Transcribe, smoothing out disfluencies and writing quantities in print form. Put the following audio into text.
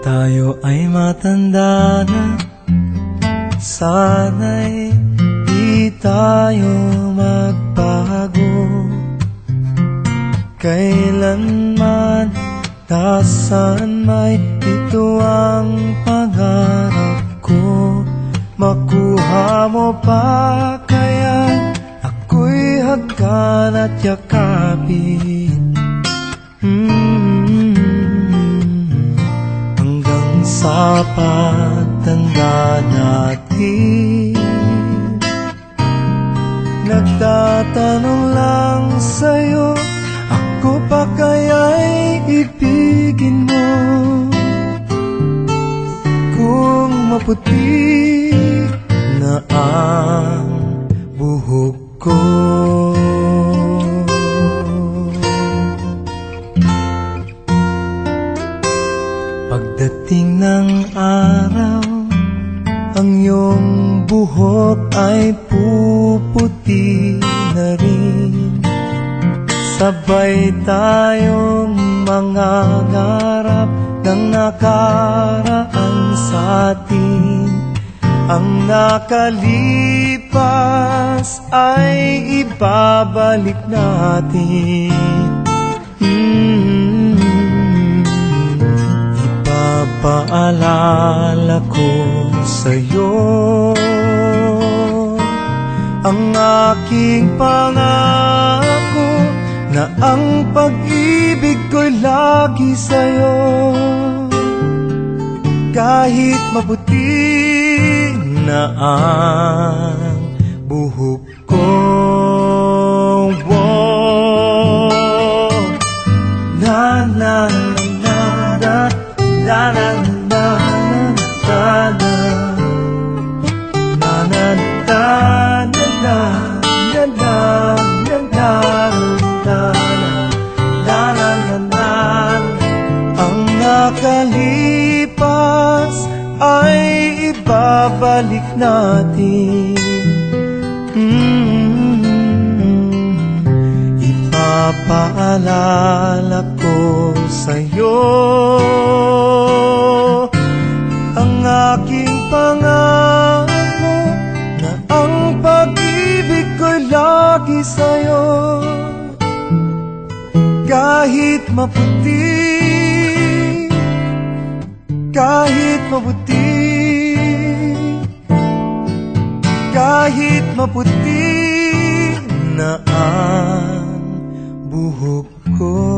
tayo ay matanda na, sana'y di tayo magbago. Kailanman, nasaan may ito ang pangarap ko. Makuha mo pa kaya ako'y hagkan at yakapin, hanggang sa pagtanda natin. Nagtatanong lang sa'yo, ako pa kaya'y ibigin mo? Kung maputi na ang buhok ko. Pagdating ng araw, ang iyong buhok ay puputi na rin. Sabay tayong mangangarap ng nakaraan sa atin. Ang nakalipas ay ibabalik natin. Ipapaalala ko sa'yo ang aking pangako, na ang pag-ibig ko'y lagi sa'yo. Kahit maputi na ang buhok ko, na na na na na na na na na nakalipas ay ibabalik natin. Ipapaalala ko sa'yo ang aking pangako, na ang pag-ibig ko'y lagi sa'yo. Kahit maputi, kahit maputi, kahit maputi na ang buhok ko.